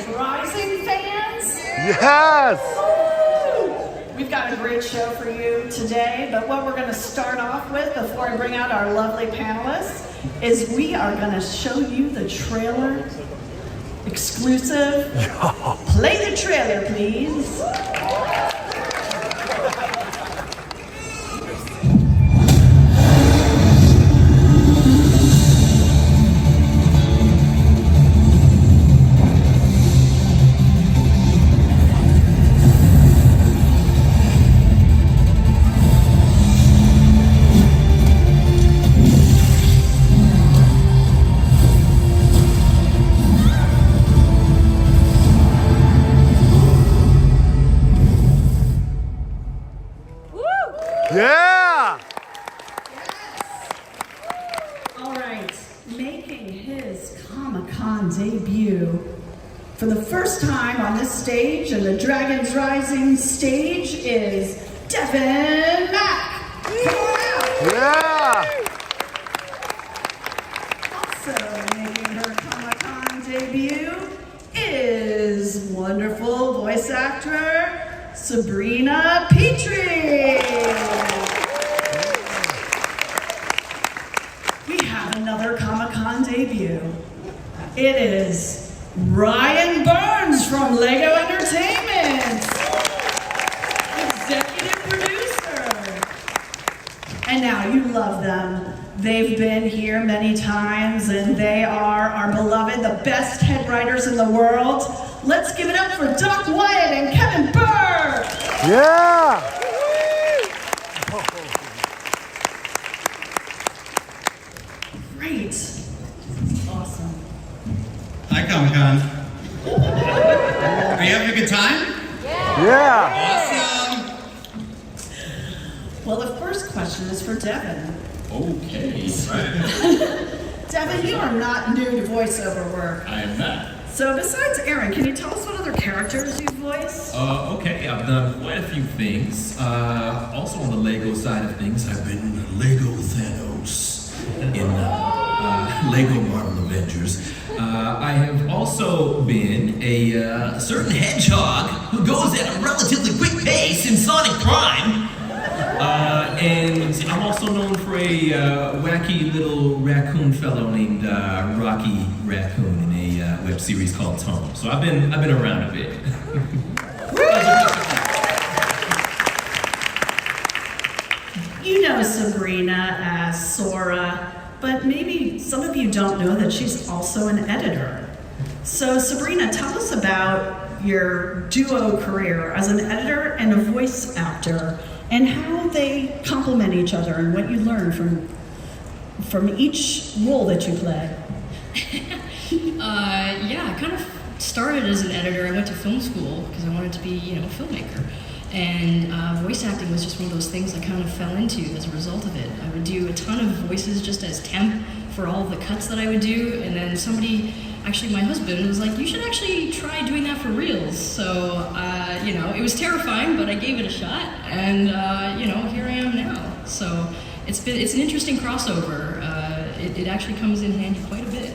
Rising fans? Yes! We've got a great show for you today, but what we're going to start off with before I bring out our lovely panelists is we are going to show you the trailer exclusive. Play the trailer, please. Yeah! All right, making his Comic-Con debut for the first time on this stage and the Dragons Rising stage is Devin Mack. Come on out. Yeah! Also making her Comic-Con debut is wonderful voice actor Sabrina Petrie. We have another Comic-Con debut. It is Ryan Burns from LEGO Entertainment, executive producer. And now you love them. They've been here many times and they are our beloved, the best head writers in the world. Let's give it up for Doc Wyatt and Kevin Burr. Yeah! Great. Awesome. Hi, Comic-Con. Are you having a good time? Yeah! Awesome. Well, the first question is for Devin. Okay, right. Devin, you are not new to voiceover work. I am not. So besides Aaron, can you tell us what other characters you voice? Okay, I've done quite a few things. Also on the Lego side of things, I've been Lego Thanos in Lego Marvel Avengers. I have also been a certain hedgehog who goes at a relatively quick pace in Sonic Prime. And I'm also known for a wacky little raccoon fellow named Rocky Raccoon in a web series called Tone. So I've been around a bit. You know Sabrina as Sora, but maybe some of you don't know that she's also an editor. So Sabrina, tell us about your duo career as an editor and a voice actor, and how they complement each other and what you learn from each role that you play. Yeah, I kind of started as an editor. I went to film school because I wanted to be, a filmmaker. And voice acting was just one of those things I kind of fell into as a result of it. I would do a ton of voices just as temp for all of the cuts that I would do, and then somebody, actually my husband, was like, you should actually try doing that for reals. So, it was terrifying, but I gave it a shot, and, here I am now. So it's an interesting crossover. It actually comes in handy quite a bit.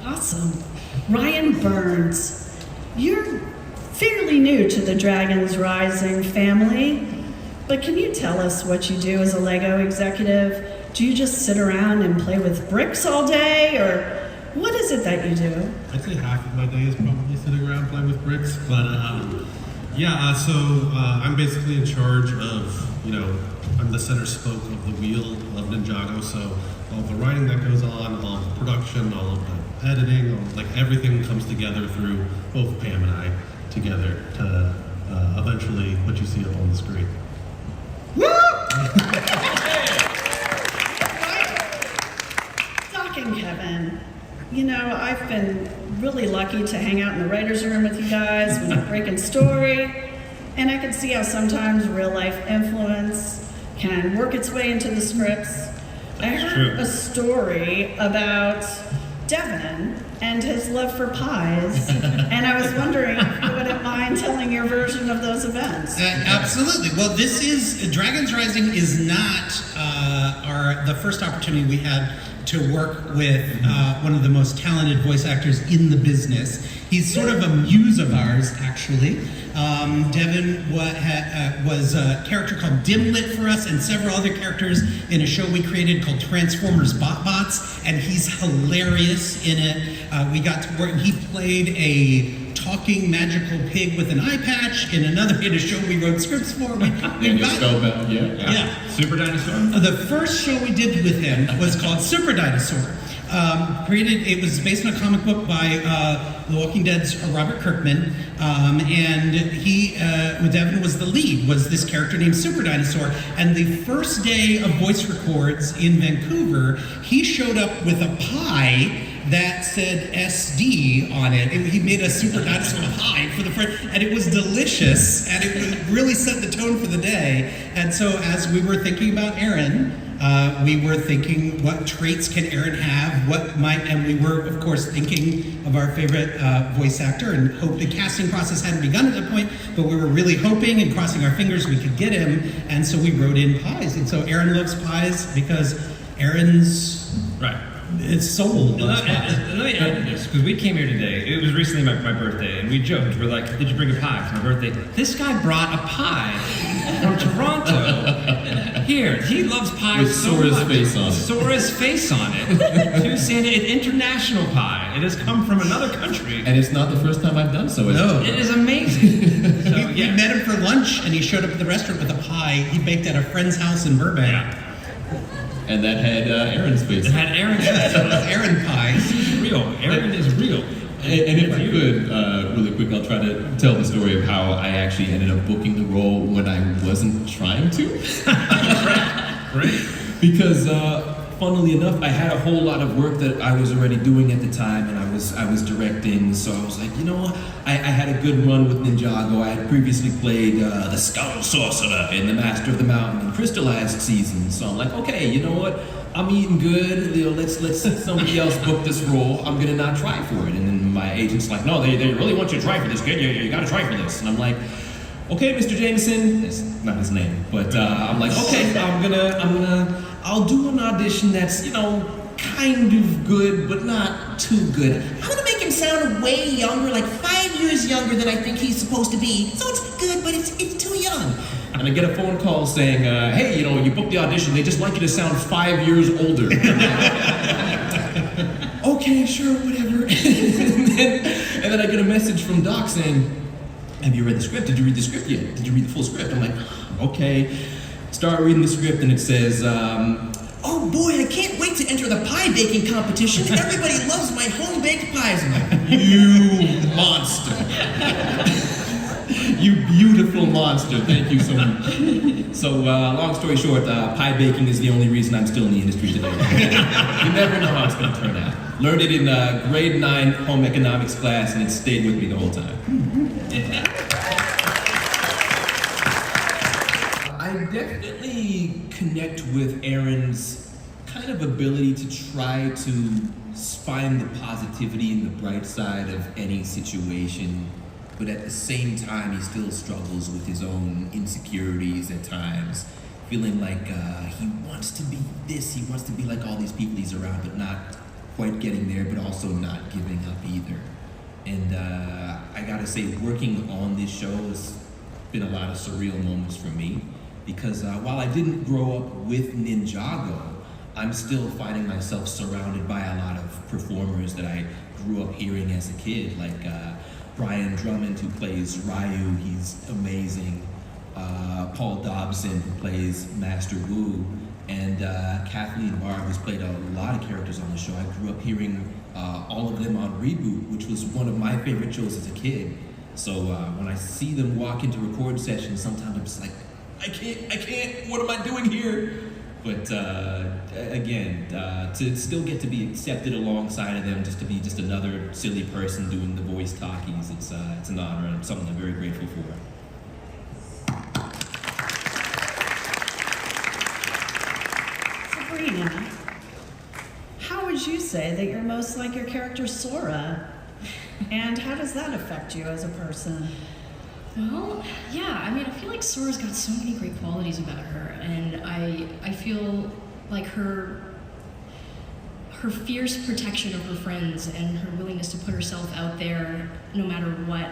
Awesome. Ryan Burns, you're fairly new to the Dragons Rising family, but can you tell us what you do as a LEGO executive? Do you just sit around and play with bricks all day, or what is it that you do? I'd say half of my day is probably sitting around playing with bricks, but so I'm basically in charge of, I'm the center spoke of the wheel of Ninjago, so all the writing that goes on, all the production, all of the editing, everything comes together through both Pam and I together to eventually what you see up on the screen. Woo! Doc and Kevin, I've been really lucky to hang out in the writer's room with you guys when you're breaking story, and I can see how sometimes real life influence can work its way into the scripts. I heard a story about Devin and his love for pies, and I was wondering if you wouldn't mind telling your version of those events. Absolutely. Well, Dragons Rising is not the first opportunity we had to work with one of the most talented voice actors in the business. He's sort of a muse of ours, actually. Devin was a character called Dimlit for us and several other characters in a show we created called Transformers BotBots, and he's hilarious in it. We got to work, he played a talking magical pig with an eye patch in a show we wrote scripts for. Yeah. Super Dinosaur? The first show we did with him was called Super Dinosaur. It was based on a comic book by The Walking Dead's Robert Kirkman, and Devin was the lead, was this character named Super Dinosaur. And the first day of voice records in Vancouver, he showed up with a pie that said SD on it. And he made a Super Dinosaur pie for the first, and it was delicious, and it really set the tone for the day. And so as we were thinking about Aaron, we were thinking, what traits can Aaron have? And we were, of course, thinking of our favorite voice actor, and hope the casting process hadn't begun at that point, but we were really hoping and crossing our fingers we could get him, and so we wrote in pies. And so Aaron loves pies because Aaron's it's soul. Let me add to this, because we came here today. It was recently my birthday, and we joked. We're like, did you bring a pie for my birthday? This guy brought a pie from Toronto. Here, he loves pies with so Sora's much. face on it. Sora's face on it. To San Diego, it's international pie. It has come from another country. And it's not the first time I've done so. No. It is amazing. So, we met him for lunch, and he showed up at the restaurant with a pie he baked at a friend's house in Burbank. Yeah. And that had Aaron's face. It had Aaron's face. Aaron pie. This is real. Aaron is real. And if I could, really quick, I'll try to tell the story of how I actually ended up booking the role when I wasn't trying to. Right. Because, funnily enough, I had a whole lot of work that I was already doing at the time, and I was directing, so I was like, you know what? I had a good run with Ninjago. I had previously played the Skull Sorcerer in the Master of the Mountain and Crystallized season, so I'm like, okay, you know what? I'm eating good. You know, let's somebody else book this role. I'm gonna not try for it. And then my agent's like, no, they really want you to try for this, kid. You gotta try for this. And I'm like, okay, Mr. Jameson. That's not his name, but I'm like, okay, I'll do an audition that's, you know, kind of good, but not too good. I'm gonna make him sound way younger, like 5 years younger than I think he's supposed to be. So it's good, but it's too young. And I get a phone call saying, hey, you know, you booked the audition, they just like you to sound 5 years older. Okay, sure, whatever. and then I get a message from Doc saying, have you read the script? Did you read the script yet? Did you read the full script? I'm like, okay. Start reading the script and it says, oh boy, I can't wait to enter the pie baking competition. Everybody loves my home-baked pies. I'm like, you monster. You beautiful monster. Thank you so much. So, long story short, pie baking is the only reason I'm still in the industry today. You never know how it's going to turn out. Learned it in grade 9 home economics class, and it stayed with me the whole time. I definitely connect with Aaron's kind of ability to try to find the positivity and the bright side of any situation, but at the same time he still struggles with his own insecurities at times, feeling like he wants to be this, he wants to be like all these people he's around, but not quite getting there, but also not giving up either. And I gotta say, working on this show has been a lot of surreal moments for me, because while I didn't grow up with Ninjago, I'm still finding myself surrounded by a lot of performers that I grew up hearing as a kid, like Brian Drummond, who plays Ryu, he's amazing. Paul Dobson, who plays Master Wu, and Kathleen Barr, who's played a lot of characters on the show. I grew up hearing all of them on Reboot, which was one of my favorite shows as a kid. So when I see them walk into recording sessions, sometimes I'm just like, I can't, what am I doing here? But again, to still get to be accepted alongside of them, just to be just another silly person doing the voice talkies, it's an honor and something I'm very grateful for. Sabrina, how would you say that you're most like your character Sora? And how does that affect you as a person? Well, yeah, I mean, I feel like Sora's got so many great qualities about her, and I feel like her her fierce protection of her friends and her willingness to put herself out there no matter what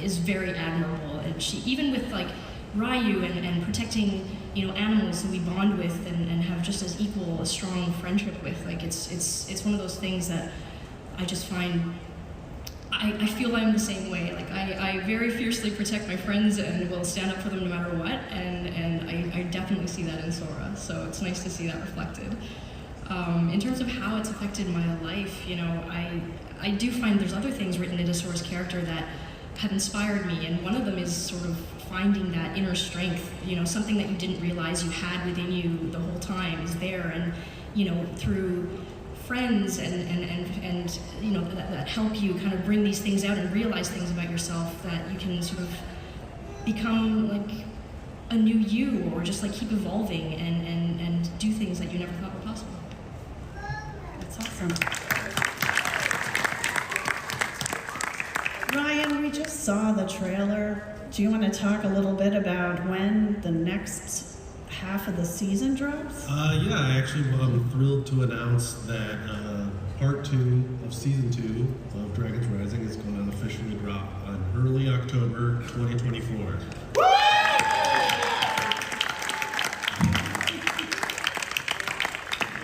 is very admirable. And she, even with like Ryu and protecting, you know, animals who we bond with and have just as equal a strong friendship with, like it's one of those things that I just find, I feel I'm the same way. Like I very fiercely protect my friends and will stand up for them no matter what, and I definitely see that in Sora, so it's nice to see that reflected. In terms of how it's affected my life, you know, I do find there's other things written into Sora's character that have inspired me, and one of them is sort of finding that inner strength, you know, something that you didn't realize you had within you the whole time is there, and, you know, through friends and you know, that help you kind of bring these things out and realize things about yourself, that you can sort of become like a new you, or just like keep evolving and do things that you never thought were possible. That's awesome. Ryan, we just saw the trailer. Do you want to talk a little bit about when the next half of the season drops? Yeah, I actually am thrilled to announce that part 2 of season 2 of Dragons Rising is going to officially drop on early October 2024.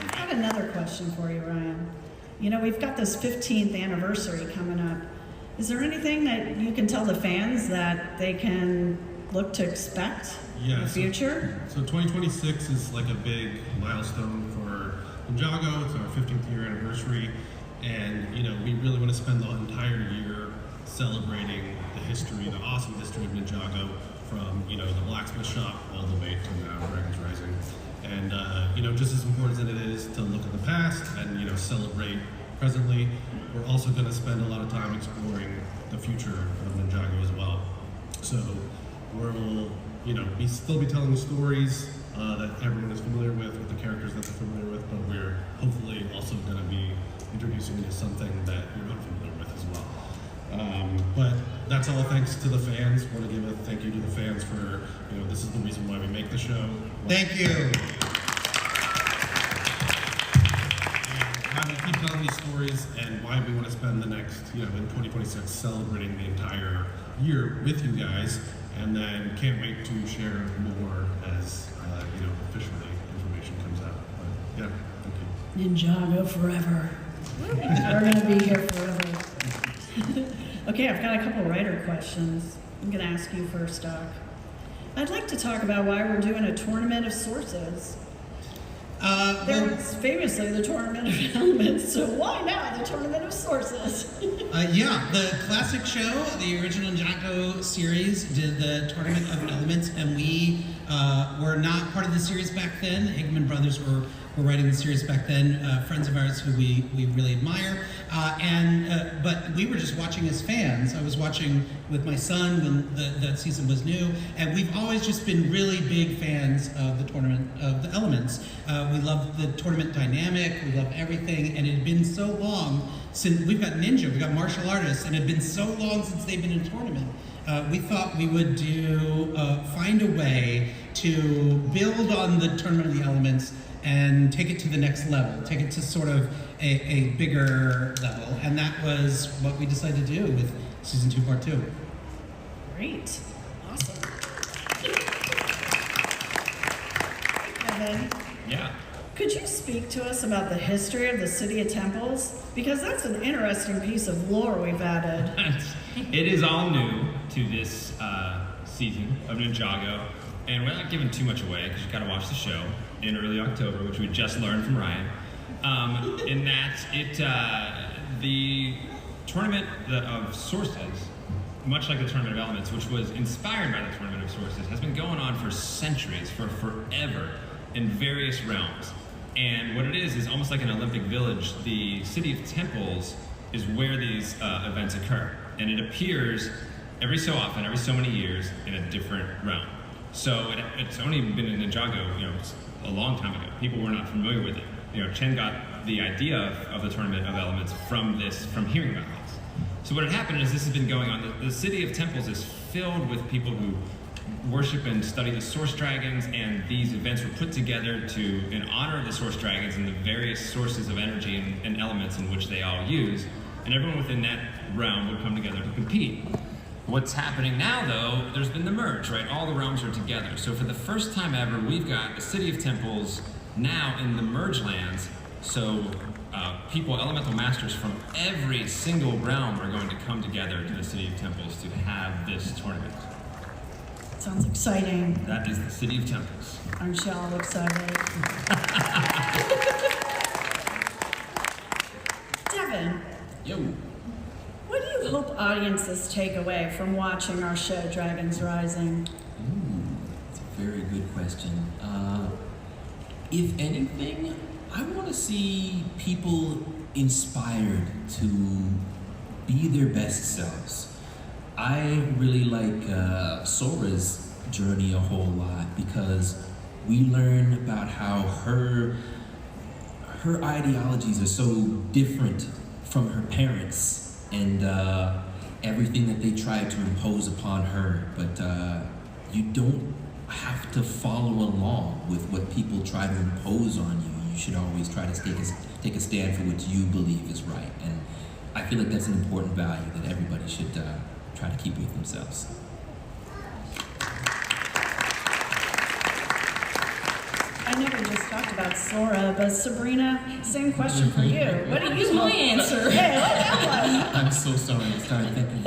I've got another question for you, Ryan. You know, we've got this 15th anniversary coming up. Is there anything that you can tell the fans that they can look to expect in the future? So 2026 is like a big milestone for Ninjago. It's our 15th year anniversary, and you know, we really want to spend the entire year celebrating the history, the awesome history of Ninjago, from, you know, the blacksmith shop all the way to now Dragons Rising. And you know, just as important as it is to look at the past and, you know, celebrate presently, we're also going to spend a lot of time exploring the future of Ninjago as well. So we'll, you know, still be telling stories that everyone is familiar with the characters that they're familiar with, but we're hopefully also going to be introducing you to something that you're unfamiliar with as well. But that's all thanks to the fans. Want to give a thank you to the fans for, you know, this is the reason why we make the show. Thank you. How we keep telling these stories and why we want to spend the next, you know, in 2026 celebrating the entire year with you guys, and then can't wait to share more as, you know, officially information comes out. But yeah, thank you. Ninjago forever. We're going to be here forever. Okay, I've got a couple writer questions. I'm going to ask you first, Doc. I'd like to talk about why we're doing a tournament of sources. There was famously the tournament of elements, so why now the tournament of sources? Yeah, the classic show, the original Ninjago series, did the tournament of elements, and we were not part of the series back then. The Hickman brothers were writing the series back then, friends of ours who we really admire. But we were just watching as fans. I was watching with my son when that season was new, and we've always just been really big fans of the tournament of the elements. We love the tournament dynamic, we love everything, and it had been so long since we've got ninja, we've got martial artists, and it had been so long since they've been in a tournament. We thought we would find a way to build on the tournament of the elements and take it to the next level, take it to sort of a bigger level, and that was what we decided to do with season 2, part 2. Great. Awesome. Kevin, Yeah. could you speak to us about the history of the City of Temples? Because that's an interesting piece of lore we've added. It is all new to this season of Ninjago, and we're not giving too much away because you got to watch the show in early October, which we just learned from Ryan. In that the tournament of sources, much like the tournament of elements, which was inspired by the tournament of sources, has been going on for centuries, for forever, in various realms. And what it is almost like an Olympic village. The City of Temples is where these events occur, and it appears every so often, every so many years, in a different realm. So it's only been in Ninjago, you know, a long time ago. People were not familiar with it. You know, Chen got the idea of the tournament of elements from hearing about this. So what had happened is this has been going on. The City of Temples is filled with people who worship and study the source dragons, and these events were put together in honor of the source dragons and the various sources of energy and elements in which they all use, and everyone within that realm would come together to compete. What's happening now, though, there's been the merge, right? All the realms are together. So for the first time ever, we've got a city of temples now in the merge lands. So people, elemental masters from every single realm are going to come together to the city of temples to have this tournament. Sounds exciting. That is the city of temples. I'm sure all excited. Devin, Yo. what do you hope audiences take away from watching our show Dragons Rising? That's a very good question. If anything, I want to see people inspired to be their best selves. I really like Sora's journey a whole lot because we learn about how her ideologies are so different from her parents and everything that they try to impose upon her. But you don't have to follow along with what people try to impose on you. You should always try to take a stand for what you believe is right. And I feel like that's an important value that everybody should try to keep with themselves. I know we just talked about Sora, but Sabrina, same question for you. What do you Here's my answer. Hey, what that one? I'm so sorry. I started thinking.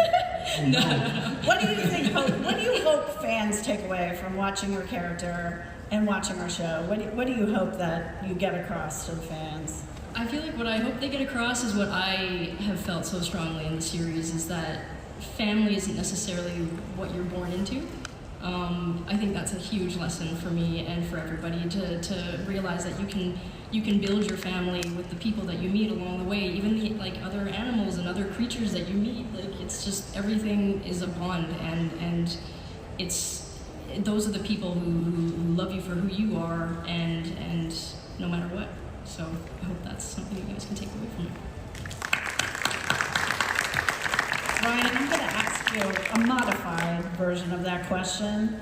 What do you think? What do you hope fans take away from watching your character and watching our show? What do you hope that you get across to the fans? I feel like what I hope they get across is what I have felt so strongly in the series is that family isn't necessarily what you're born into. I think that's a huge lesson for me and for everybody to realize that you can build your family with the people that you meet along the way, even like other animals and other creatures that you meet. Like it's just everything is a bond, and it's those are the people who love you for who you are, and no matter what. So I hope that's something you guys can take away from it. Ryan, I'm going to ask you a modified version of that question.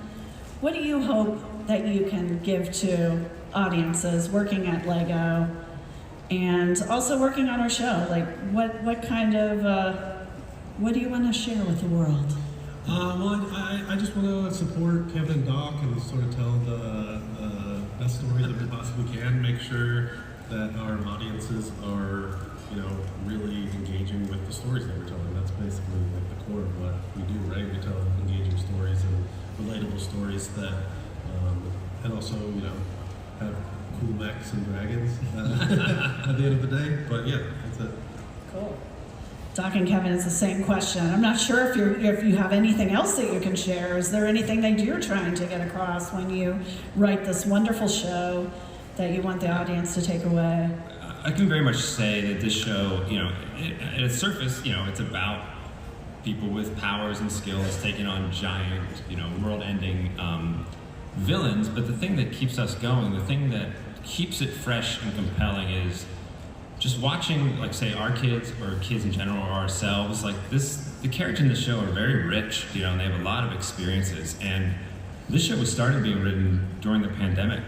What do you hope that you can give to audiences working at LEGO and also working on our show? Like, what kind of, what do you want to share with the world? Well, I just want to support Kevin and Doc and sort of tell the best stories that we possibly can. Make sure that our audiences are, really engaging with the stories that we're telling. That's basically like the core of what we do, right? We tell engaging stories and relatable stories that, and also, have cool mechs and dragons at the end of the day. But yeah, that's it. Cool. Doc and Kevin, it's the same question. I'm not sure if you have anything else that you can share. Is there anything that you're trying to get across when you write this wonderful show that you want the audience to take away? I can very much say that this show, at its surface, it's about people with powers and skills taking on giant, world-ending villains. But the thing that keeps us going, the thing that keeps it fresh and compelling is just watching, like, say, our kids or kids in general or ourselves. Like the characters in the show are very rich, and they have a lot of experiences. And this show was started being written during the pandemic,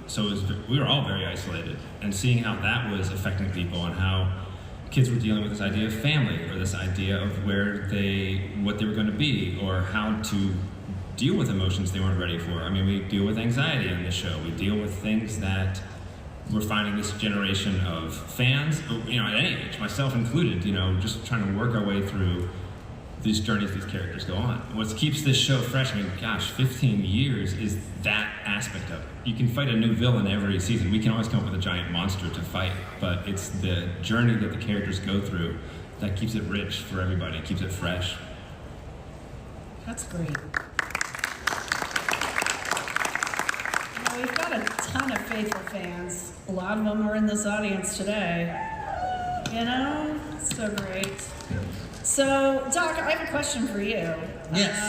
so we were all very isolated, and seeing how that was affecting people and how kids were dealing with this idea of family or this idea of what they were going to be or how to deal with emotions they weren't ready for. I mean, we deal with anxiety in this show. We deal with things that we're finding this generation of fans, at any age, myself included, just trying to work our way through these journeys these characters go on. What keeps this show fresh, 15 years is that aspect of it. You can fight a new villain every season. We can always come up with a giant monster to fight, but it's the journey that the characters go through that keeps it rich for everybody, keeps it fresh. That's great. We've got a ton of faithful fans. A lot of them are in this audience today. So great. So, Doc, I have a question for you. Yes.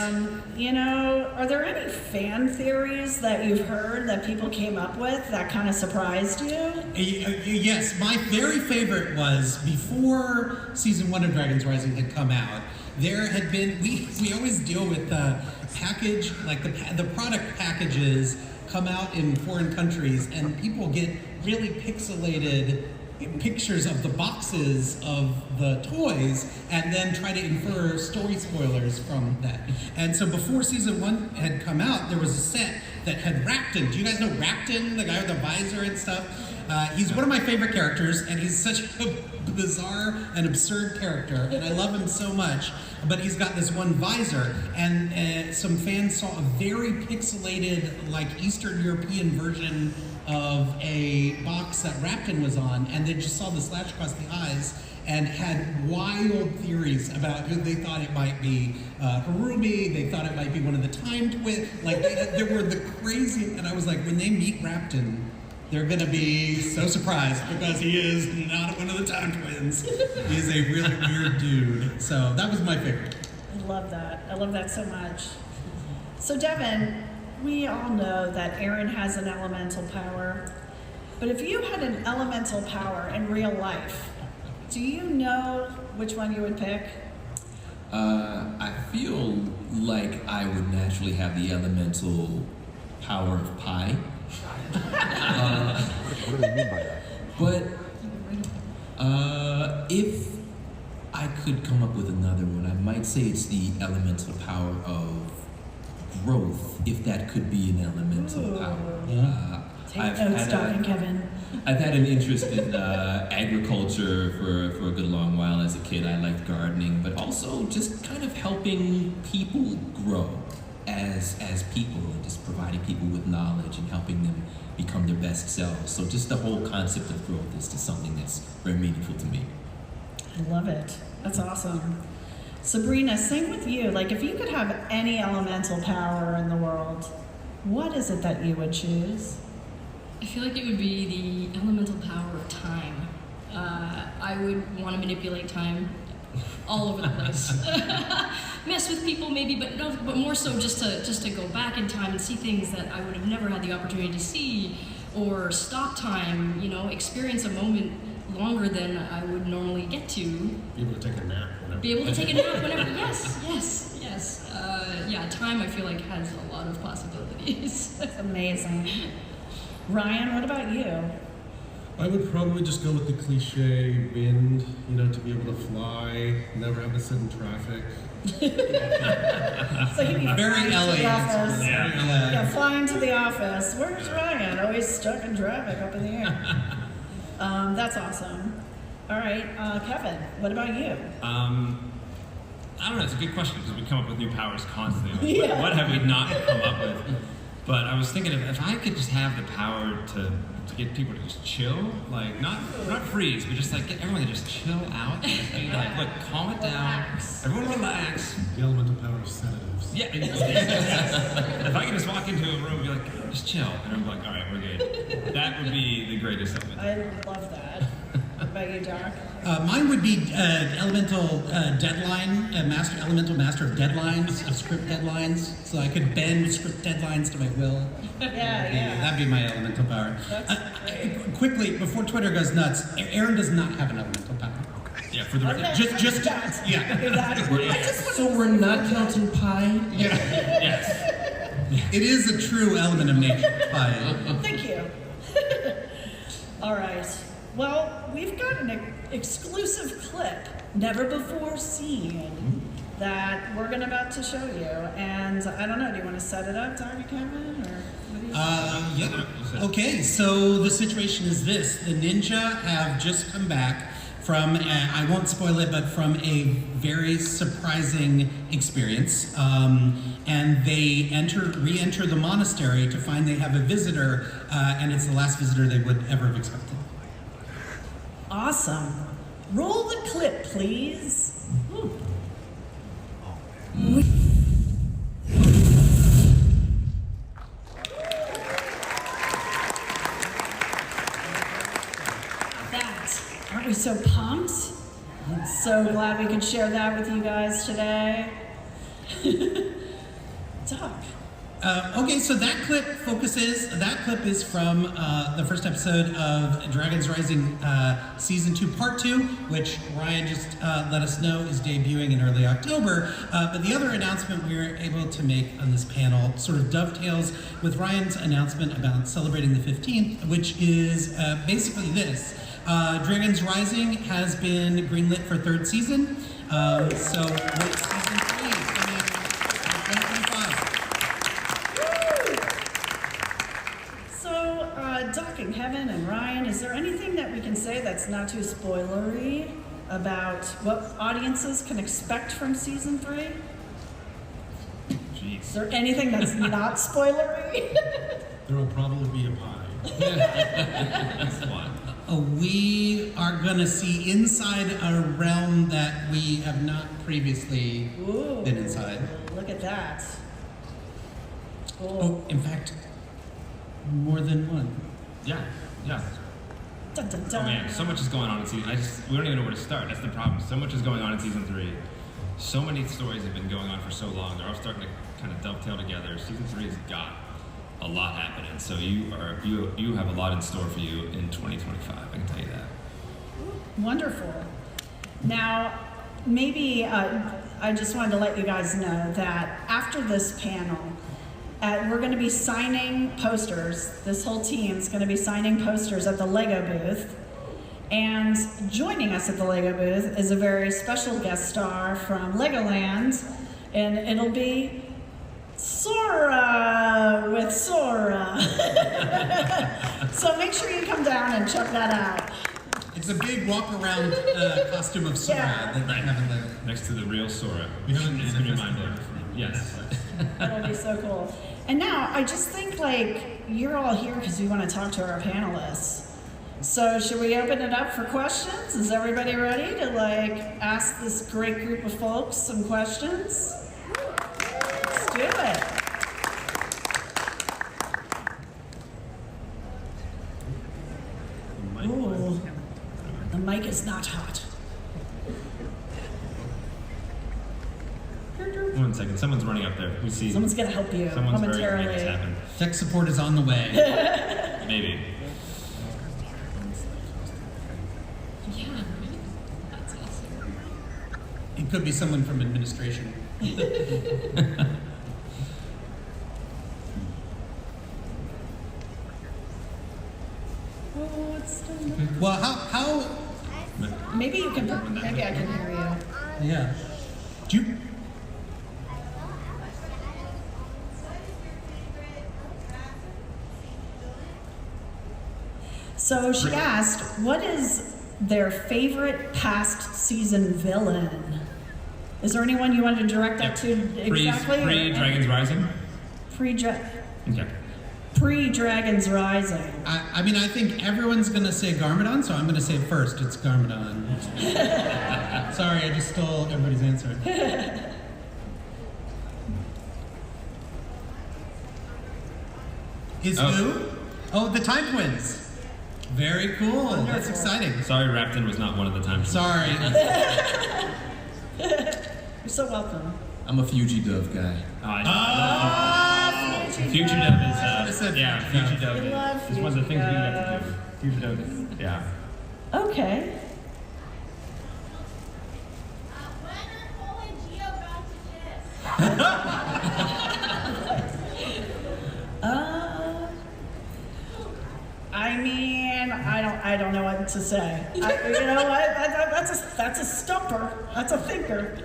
Are there any fan theories that you've heard that people came up with that kind of surprised you? Yes, my very favorite was before season 1 of Dragons Rising had come out. there had been, we always deal with package, like the product packages come out in foreign countries and people get really pixelated pictures of the boxes of the toys and then try to infer story spoilers from that. And so before season 1 had come out, there was a set that had Rapton. Do you guys know Rapton, the guy with the visor and stuff? He's one of my favorite characters, and he's such a bizarre and absurd character, and I love him so much. But he's got this one visor, and some fans saw a very pixelated, like Eastern European version of a box that Rapton was on, and they just saw the slash across the eyes and had wild theories about who they thought it might be. Harumi, they thought it might be one of the Time Twins. Like, there were the crazy, and I was like, when they meet Rapton, they're gonna be so surprised because he is not one of the Time Twins. He is a really weird dude. So that was my favorite. I love that. I love that so much. So Devin, we all know that Aaron has an elemental power, but if you had an elemental power in real life, do you know which one you would pick? I feel like I would naturally have the elemental power of pie. What do they mean by that? But if I could come up with another one, I might say it's the elemental power of growth, if that could be an elemental power. Take notes, Doc and Kevin. I've had an interest in agriculture for a good long while as a kid. I liked gardening, but also just kind of helping people grow as people and just providing people with knowledge and helping them become their best selves. So just the whole concept of growth is just something that's very meaningful to me. I love it. That's awesome. Sabrina, same with you. Like, if you could have any elemental power in the world, what is it that you would choose? I feel like it would be the elemental power of time. I would want to manipulate time all over the place. Mess with people maybe, but more so just to go back in time and see things that I would have never had the opportunity to see, or stop time, experience a moment longer than I would normally get to. Be able to take a nap whenever. Be able to take a nap whenever. Yes. Yeah, time I feel like has a lot of possibilities. That's amazing. Ryan, what about you? I would probably just go with the cliche wind, to be able to fly, never have to sit in traffic. So he'd be Very flying to LA the office. Yeah. Yeah, flying to the office. Where's Ryan? Always stuck in traffic up in the air. That's awesome. All right, Kevin, what about you? I don't know. It's a good question because we come up with new powers constantly. Like, Yeah. what have we not come up with? But I was thinking if I could just have the power to get people to just chill, like not freeze, but just like get everyone to just chill out and just be like, look, calm it down. Everyone relax. The elemental power of sedatives. Yeah. If I could just walk into a room and be like, just chill, and I'm like, all right, we're good. That would be the greatest element. I love that. What about you, Doc? Mine would be elemental deadline, elemental master of deadlines, of script deadlines, so I could bend script deadlines to my will. Yeah. That'd be my elemental power. Quickly, before Twitter goes nuts, Aaron does not have an elemental power. Yeah, for the Okay. Just yeah. So we're not counting pie? yes. It is a true element of nature. Thank you. All right. Well, we've got an exclusive clip, never before seen, that we're about to show you. And I don't know, do you want to set it up, Dr. Kevin? Or what do you Yeah. Okay, so the situation is this. The ninja have just come back from, I won't spoil it, but from a very surprising experience. And they re-enter the monastery to find they have a visitor, and it's the last visitor they would ever have expected. Awesome. Roll the clip, please. That, aren't we so pumped? I'm so glad we could share that with you guys today. Doc, Okay, so that clip is from the first episode of Dragons Rising Season 2 Part 2, which Ryan just let us know is debuting in early October. But the other announcement we were able to make on this panel sort of dovetails with Ryan's announcement about celebrating the 15th, which is basically this. Dragons Rising has been greenlit for third season. So season 3 is coming in 2025. So, Doc and Kevin and Ryan, is there anything that we can say that's not too spoilery about what audiences can expect from season 3? Jeez. Is there anything that's not spoilery? There will probably be a pie. That's one. We are going to see inside a realm that we have not previously Ooh, been inside. look at that. Oh, in fact, more than one. Yeah. Dun, dun, Oh dun. man, so much is going on in season. We don't even know where to start. That's the problem. So much is going on in season 3. So many stories have been going on for so long. They're all starting to kind of dovetail together. Season 3 has got a lot happening. So you have a lot in store for you in 2025. I can tell you that. Wonderful. Now, maybe I just wanted to let you guys know that after this panel, we're going to be signing posters. This whole team's going to be signing posters at the LEGO booth. And joining us at the LEGO booth is a very special guest star from Legoland, and it'll be Sora with Sora. So make sure you come down and check that out. It's a big walk-around costume of Sora Yeah. that they have in Lego. Next to the real Sora. We haven't It's gonna be manifested mine. it from Yes. That'll be so cool. And now, I just think like you're all here because we want to talk to our panelists. So should we open it up for questions? Is everybody ready to like ask this great group of folks some questions? Let's do it. Ooh, the mic is not hot. 1 second. Someone's running up there. We see. Someone's gonna help you Someone's very momentarily. make this happen. Tech support is on the way. Maybe. Yeah, right? That's awesome. It could be someone from administration. Oh, it's still Well, how maybe you can. Maybe I can hear you. yeah. Do you, So she asked, what is their favorite past season villain? Is there anyone you wanted to direct that to exactly? Pre-Dragons Rising? Pre-Dragons Okay. Rising. I mean, I think everyone's going to say Garmadon, so I'm going to say it first. It's Garmadon. Sorry, I just stole everybody's answer. Is who? Oh, the Time Twins. Very cool. That's exciting. Sorry, Rapton was not one of the times. Sorry. You're so welcome. I'm a Fuji Dove guy. Future Dove is, I said yeah, Future Future Dove We love is one of the things we Future got to do. Future Dove is, yeah. Okay. When are Cole and Gio about to kiss? I mean, I don't know what to say. You know what? That's a stumper. That's a thinker.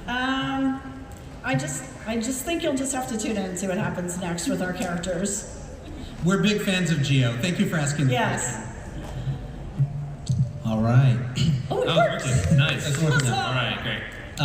I just think you'll just have to tune in and see what happens next with our characters. We're big fans of Geo. Thank you for asking the Yes. question. All right. Oh, it Oh, works. okay, nice. That's working out. All right, great.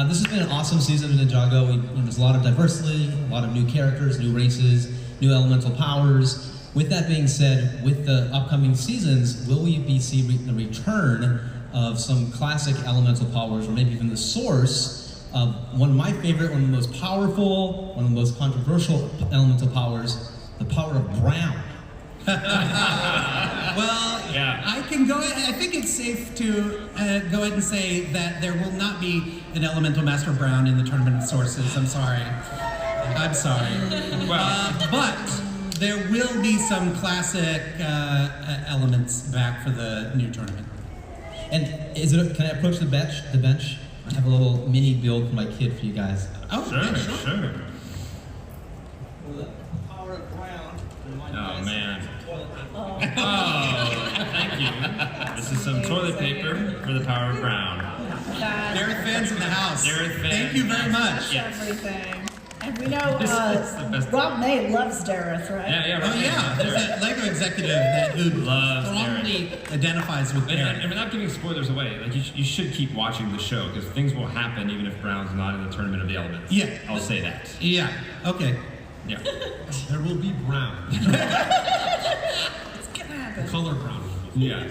This has been an awesome season of Ninjago. There's a lot of diversity, a lot of new characters, new races, new elemental powers. With that being said, with the upcoming seasons, will we be seeing the return of some classic elemental powers, or maybe even the source of one of my favorite, one of the most powerful, one of the most controversial elemental powers, the power of brown? Well, Yeah. I can go ahead. I think it's safe to go ahead and say that there will not be an Elemental Master Brown in the Tournament of Sources. I'm sorry. I'm sorry. But there will be some classic elements back for the new tournament. And can I approach the bench? I have a little mini build for my kid for you guys. Oh, Sure. Oh man. Oh, thank you. This is some toilet paper for the power of brown. Dareth fans in the house. Dareth fans. Thank you very much. Yes. Everything. And we know This is the best. Rob May loves Dareth, right? Yeah. Oh yeah, there's a LEGO executive who Loves strongly identifies with Dareth. And without giving spoilers away, like you should keep watching the show because things will happen even if Brown's not in the tournament of the elements. Yeah. I'll say that. Yeah. Okay. Yeah. There will be brown. It's gonna happen. Color brown. Yeah.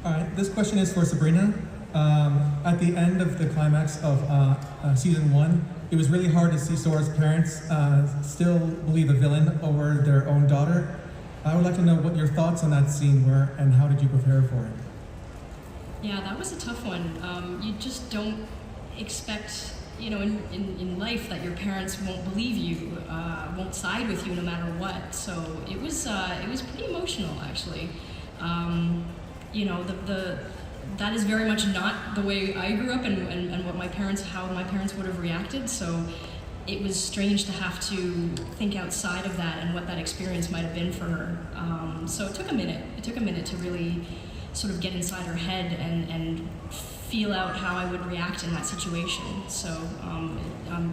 All right, this question is for Sabrina. At the end of the climax of season 1, it was really hard to see Sora's parents still believe the villain over their own daughter. I would like to know what your thoughts on that scene were and how did you prepare for it? Yeah, that was a tough one. You just don't expect, in life that your parents won't believe you, won't side with you no matter what. So it was pretty emotional actually. That is very much not the way I grew up and how my parents would have reacted. So it was strange to have to think outside of that and what that experience might have been for her. So it took a minute. It took a minute to really sort of get inside her head and feel out how I would react in that situation. So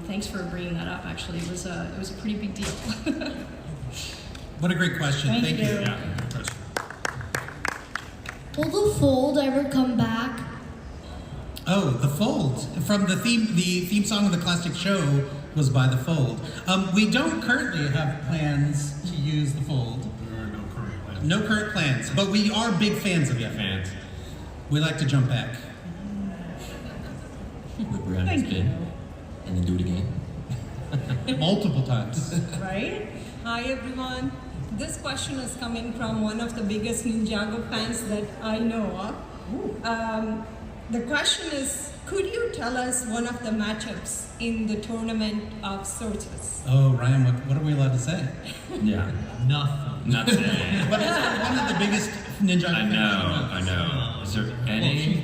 thanks for bringing that up. Actually, it was a pretty big deal. What a great question. Thank you. Yeah. Will the fold ever come back? Oh, The Fold. From the theme song of the classic show was by The Fold. We don't currently have plans to use The Fold. There are no current plans. No current plans, but we are big fans of it. Fans. We like to jump back. With Brown and spin, and then do it again. Multiple times. Right? Hi everyone. This question is coming from one of the biggest Ninjago fans that I know of. The question is, could you tell us one of the matchups in the Tournament of Sorcerers? Oh, Ryan, what are we allowed to say? Yeah. Nothing. Nothing. But it's one of the biggest Ninjago I know. Is there any?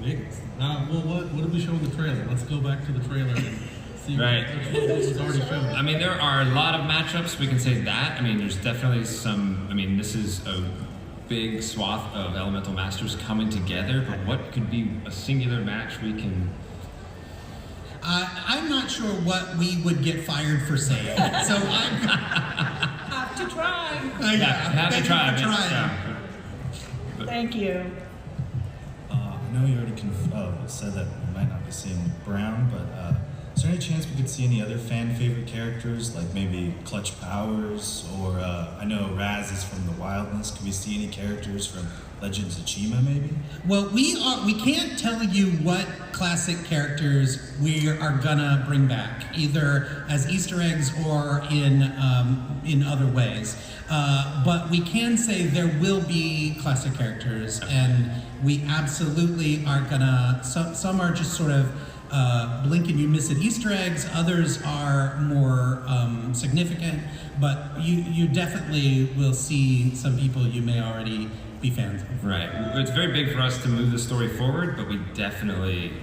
Big. What did we show in the trailer? Let's go back to the trailer and see Right. what was already shown. I mean, there are a lot of matchups. We can say that. I mean, there's definitely some. I mean, this is a big swath of elemental masters coming together. But what could be a singular match we can? I'm not sure what we would get fired for saying. So I'm. Have to try. Have to try. Thank you. I know you already said that we might not be seeing Brown, but is there any chance we could see any other fan favorite characters, like maybe Clutch Powers, or I know Raz is from the Wildness. Could we see any characters from Legends of Chima, maybe? Well, we can't tell you what classic characters we are gonna bring back, either as Easter eggs or in other ways. But we can say there will be classic characters, and we absolutely are gonna. Some are just sort of blink and you miss it Easter eggs. Others are more significant, but you definitely will see some people you may already be fans of. Right. It's very big for us to move the story forward, but we definitely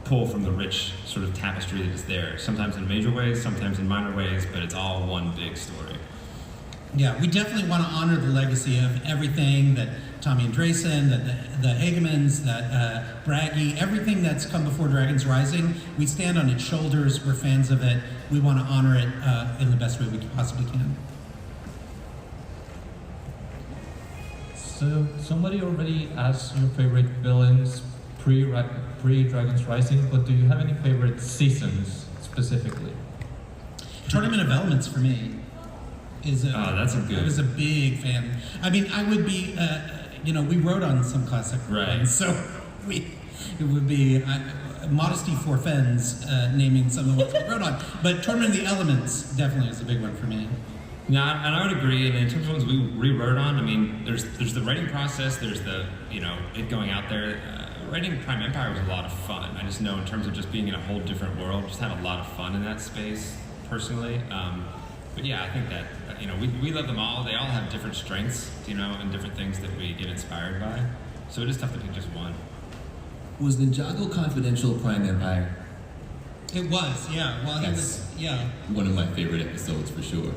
pull from the rich sort of tapestry that is there. Sometimes in major ways, sometimes in minor ways, but it's all one big story. Yeah, we definitely want to honor the legacy of everything that Tommy and Drayson, that the Hagemans, that Braggy, everything that's come before Dragons Rising. We stand on its shoulders. We're fans of it. We want to honor it in the best way we possibly can. So somebody already asked your favorite villains pre-Dragons Rising, but do you have any favorite seasons specifically? Tournament of Elements for me is that's a good. I was a big fan. I mean, I would be, we wrote on some classic ones, so it would be modesty forfends naming some of the ones we wrote on. But Tournament of the Elements definitely is a big one for me. Yeah, and I would agree. And in terms of ones we rewrote on, I mean, there's the writing process. There's the it going out there. writing Prime Empire was a lot of fun. I just know in terms of just being in a whole different world, just had a lot of fun in that space personally. But yeah, I think that we love them all. They all have different strengths, and different things that we get inspired by. So it is tough to pick just one. Was Ninjago Confidential Prime Empire? It was, yeah. Well, One of my favorite episodes for sure.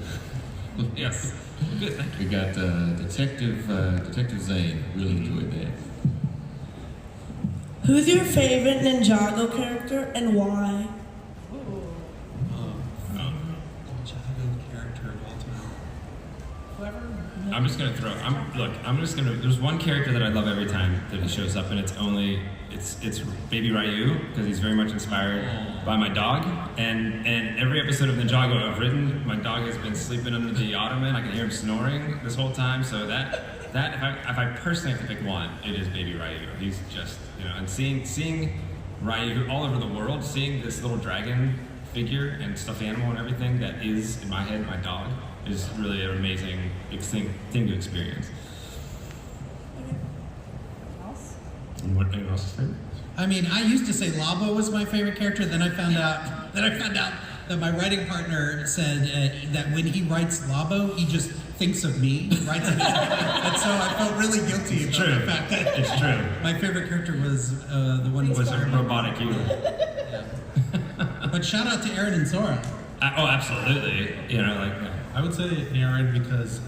Yes. Good. Thank We got Detective Zane. Really enjoyed that. Who's your favorite Ninjago character and why? I'm just gonna there's one character that I love every time that he shows up, and it's Baby Ryu, because he's very much inspired by my dog, and every episode of Ninjago I've written, my dog has been sleeping under the ottoman. I can hear him snoring this whole time, so that if I personally have to pick one, it is Baby Ryu. He's just, and seeing Ryu all over the world, seeing this little dragon figure and stuffed animal and everything that is, in my head, my dog, is really an amazing thing to experience. Anyone else's favorite? I mean, I used to say Labo was my favorite character. Then I found out that my writing partner said that when he writes Labo, he just thinks of me, writes it, and so I felt really guilty about the fact that it's true. My favorite character was the one was a robotic you. But shout out to Aaron and Sora. Oh, absolutely. I would say Aaron because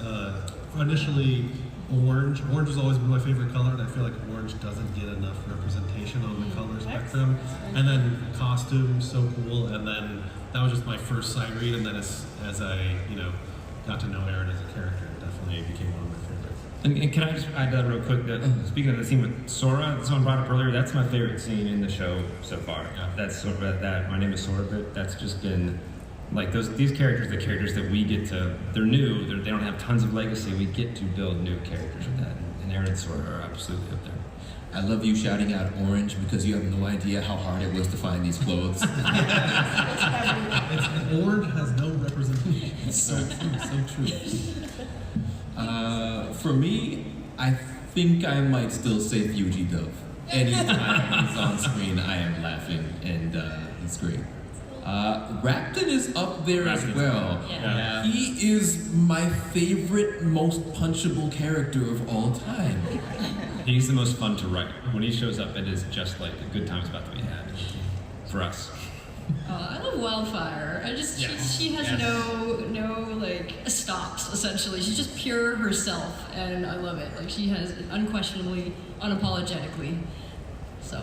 initially orange has always been my favorite color, and I feel like orange doesn't get enough representation on the color spectrum. And then costume, so cool. And then that was just my first sight read, and then as I got to know Aaron as a character, it definitely became one of my favorites. And can I just add that real quick? That speaking of the scene with Sora, someone brought up earlier, that's my favorite scene in the show so far. Yeah. That's sort of that My Name is Sora bit. That's just been like these characters, the characters that we get to. They're new. They don't have tons of legacy. We get to build new characters with that. And Aaron and Sora are absolutely up there. I love you shouting out orange because you have no idea how hard it was to find these clothes. Orange has no representation. It's so true. For me, I think I might still say Fuji Dove. Anytime he's on screen, I am laughing, and it's great. Rapton is up there as well. Yeah. He is my favorite, most punchable character of all time. He's the most fun to write. When he shows up, it is just like a good time's about to be had for us. I love Wildfire. She has no like stops essentially. She's just pure herself, and I love it. Like she has unquestionably, unapologetically. So.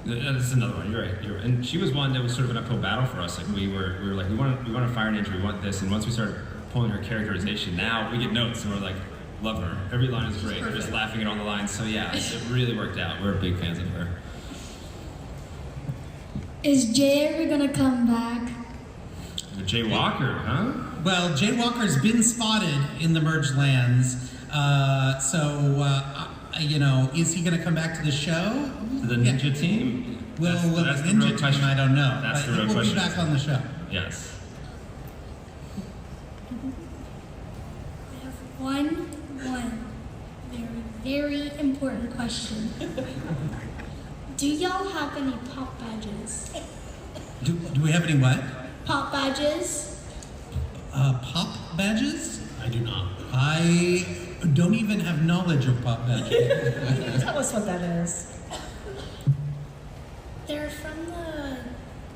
This is another one. You're right. And she was one that was sort of an uphill battle for us. Like we were like we want a Fire Ninja. We want this. And once we started pulling her characterization, now we get notes and we're like, love her. Every line is great. We're just laughing at all the lines. So yeah, it really worked out. We're big fans of her. Is Jay ever gonna come back? Jay Walker, huh? Well, Jay Walker's been spotted in the merged lands. Is he going to come back to the show? To the Ninja team? Well, the Ninja team, I don't know. That's the but real he will question. be back on the show. Yes. I have one very important question. Do y'all have any pop badges? Do we have any what? Pop badges? Pop badges? I do not. I don't even have knowledge of pop badges. Tell us what that is. They're from the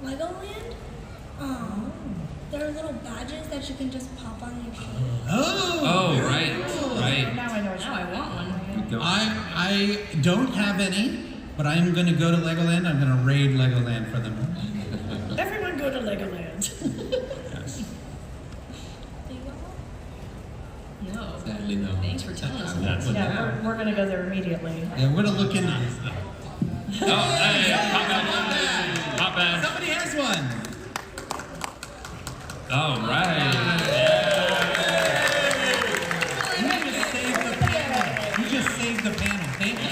LEGO Land. They're little badges that you can just pop on your shirt. Oh, right. Now I know. Now I want one. I don't have any, but I'm going to go to Legoland. I'm going to raid Legoland for them. Everyone go to Legoland. No. Sadly, no. Thanks for telling us. Yeah, we're going to go there immediately. Yeah, we're going to look into this. Pop badge. Somebody has one. Oh, right. You just saved the panel. Thank you.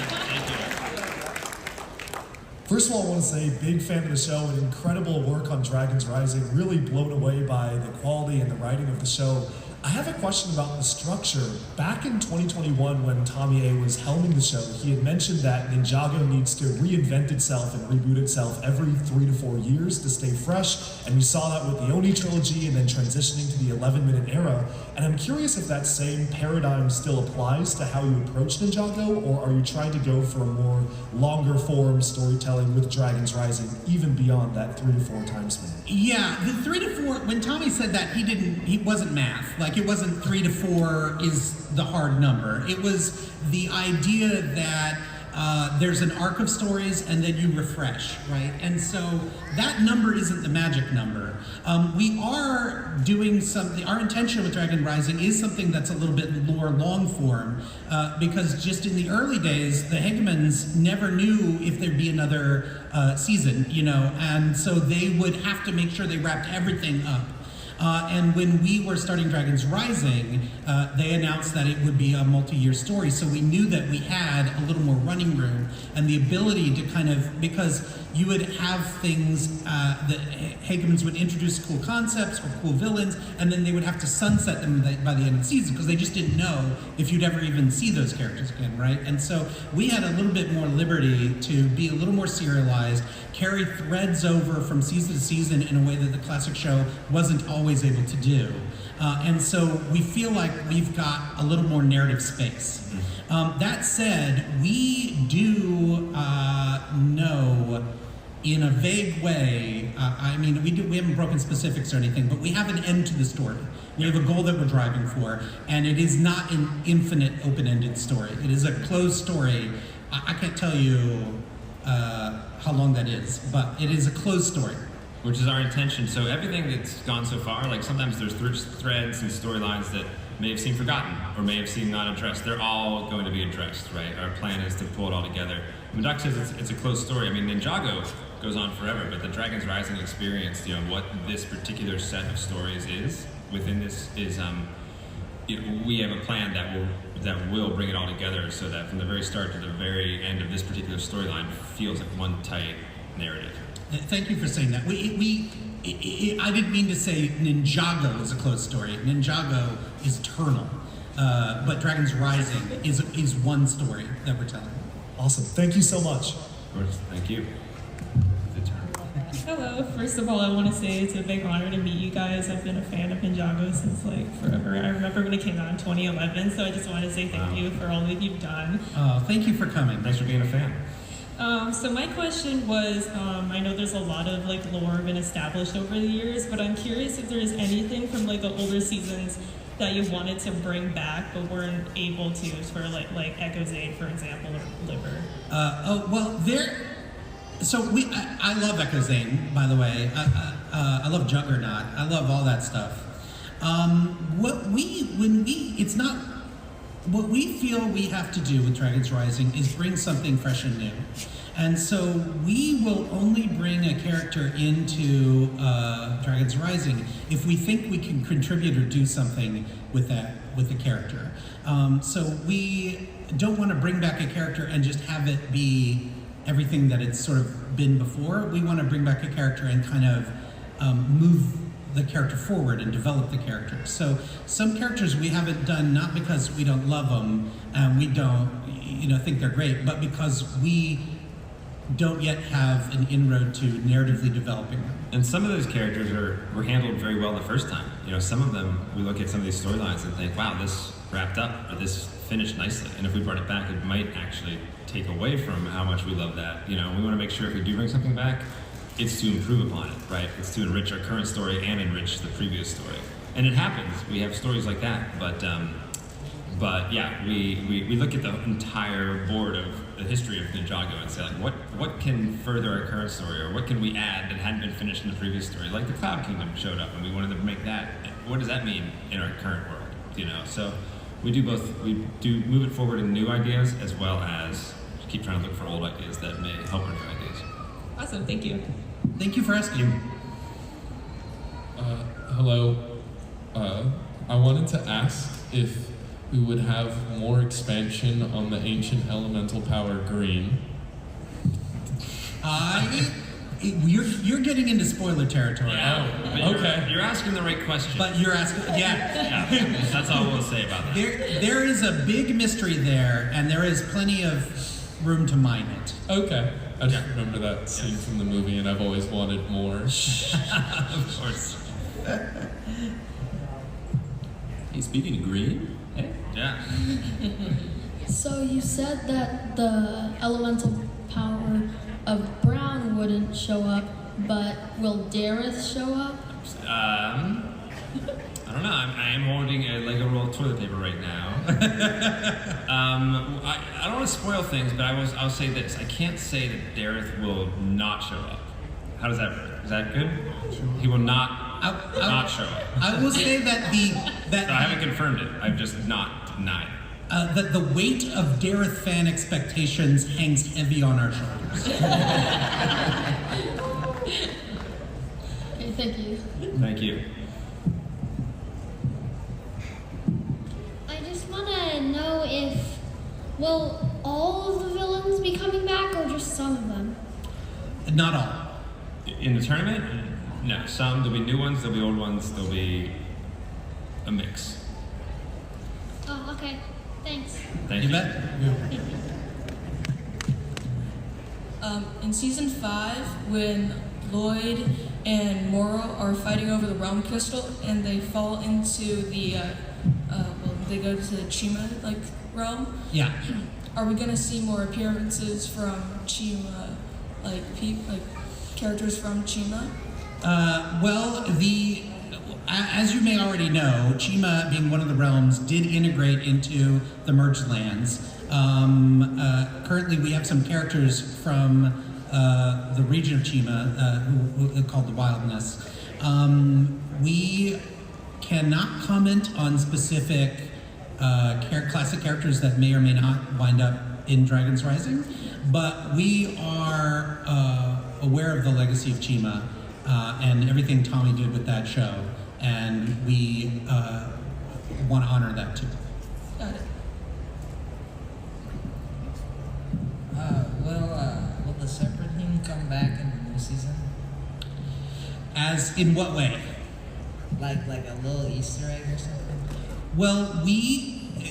First of all, I want to say, big fan of the show and incredible work on Dragons Rising. Really blown away by the quality and the writing of the show. I have a question about the structure. Back in 2021, when Tommy A was helming the show, he had mentioned that Ninjago needs to reinvent itself and reboot itself every 3 to 4 years to stay fresh. And we saw that with the Oni trilogy and then transitioning to the 11-minute era. And I'm curious if that same paradigm still applies to how you approach Ninjago, or are you trying to go for a more longer form storytelling with Dragons Rising, even beyond that 3 to 4 time span? Yeah, the 3 to 4, when Tommy said that, he wasn't math. Like, it wasn't 3 to 4 is the hard number. It was the idea that there's an arc of stories and then you refresh, right? And so that number isn't the magic number. We are doing something, our intention with Dragon Rising is something that's a little bit more long form, because just in the early days, the Hegemons never knew if there'd be another season, you know, and so they would have to make sure they wrapped everything up. And when we were starting Dragons Rising, they announced that it would be a multi-year story. So we knew that we had a little more running room and the ability to kind of, because you would have things that Hegemons would introduce cool concepts or cool villains, and then they would have to sunset them by the end of the season because they just didn't know if you'd ever even see those characters again, right? And so we had a little bit more liberty to be a little more serialized, carry threads over from season to season in a way that the classic show wasn't always able to do. And so we feel like we've got a little more narrative space. That said, we do know in a vague way, I mean, we haven't broken specifics or anything, but we have an end to the story. We have a goal that we're driving for, and it is not an infinite open-ended story. It is a closed story. I can't tell you how long that is, but it is a closed story. Which is our intention. So everything that's gone so far, like sometimes there's threads and storylines that may have seemed forgotten or may have seemed not addressed. They're all going to be addressed, right? Our plan is to pull it all together. When Doc says it's a closed story, I mean, Ninjago goes on forever, but the Dragons Rising experience, you know, what this particular set of stories is within this is, you know, we have a plan that will bring it all together so that from the very start to the very end of this particular storyline feels like one tight narrative. Thank you for saying that. I didn't mean to say Ninjago is a closed story. Ninjago is eternal, but Dragons Rising is one story that we're telling. Awesome. Thank you so much. Of course. Thank you. Hello. First of all, I want to say it's a big honor to meet you guys. I've been a fan of Ninjago since like forever. I remember when it came out in 2011, so I just want to say thank you for all that you've done. Thank you for coming. Thanks for being a fan. So my question was, I know there's a lot of like lore been established over the years, but I'm curious if there's anything from like the older seasons that you wanted to bring back but weren't able to, for like Echo's Aid, for example, or Liver. I love Echo's Aid, by the way. I love Juggernaut. I love all that stuff. What we feel we have to do with Dragons Rising is bring something fresh and new. And so we will only bring a character into Dragons Rising if we think we can contribute or do something with the character. So we don't want to bring back a character and just have it be everything that it's sort of been before. We want to bring back a character and kind of move the character forward and develop the character. So some characters we haven't done not because we don't love them and we don't, think they're great, but because we don't yet have an inroad to narratively developing them. And some of those characters were handled very well the first time. Some of them, we look at some of these storylines and think, wow, this wrapped up, or this finished nicely. And if we brought it back, it might actually take away from how much we love that. We want to make sure if we do bring something back, it's to improve upon it, right? It's to enrich our current story and enrich the previous story. And it happens. We have stories like that. But yeah, we look at the entire board of the history of Ninjago and say, like, what can further our current story, or what can we add that hadn't been finished in the previous story? Like the Cloud Kingdom showed up and we wanted to make that. What does that mean in our current world? So we do both. We do move it forward in new ideas as well as keep trying to look for old ideas that may help our new ideas. Awesome, thank you. Thank you for asking. Hello. I wanted to ask if we would have more expansion on the ancient elemental power green. you're getting into spoiler territory. But you're asking the right question. But you're asking, yeah. That's all we'll say about that. There is a big mystery there, and there is plenty of room to mine it. Okay. I just remember that scene from the movie, and I've always wanted more. Of course. Hey, speaking of green. Hey. Yeah. So you said that the elemental power of Brown wouldn't show up, but will Dareth show up? I don't know. I am holding a Lego roll of toilet paper right now. I don't want to spoil things, but I'll say this. I can't say that Dareth will not show up. How does that work? Is that good? He will not show up. I will say that So I haven't confirmed it. I've just not denied it. That the weight of Dareth fan expectations hangs heavy on our shoulders. Okay, thank you. Thank you. I just want to know if will all of the villains be coming back or just some of them? Not all. In the tournament? No. Some. There'll be new ones. There'll be old ones. There'll be a mix. Oh, okay. Thanks. Thank you. Bet. In season 5, when Lloyd and Moro are fighting over the realm crystal and they fall into the, they go to the Chima realm. Yeah. Are we gonna see more appearances from Chima, like characters from Chima? As you may already know, Chima, being one of the realms, did integrate into the merged lands. Currently, we have some characters from the region of Chima who called the Wilderness. We cannot comment on specific classic characters that may or may not wind up in Dragon's Rising, but we are aware of the legacy of Chima and everything Tommy did with that show. And we want to honor that too. Got it. Will the separate team come back in the new season? As in what way? Like a little Easter egg or something? Well,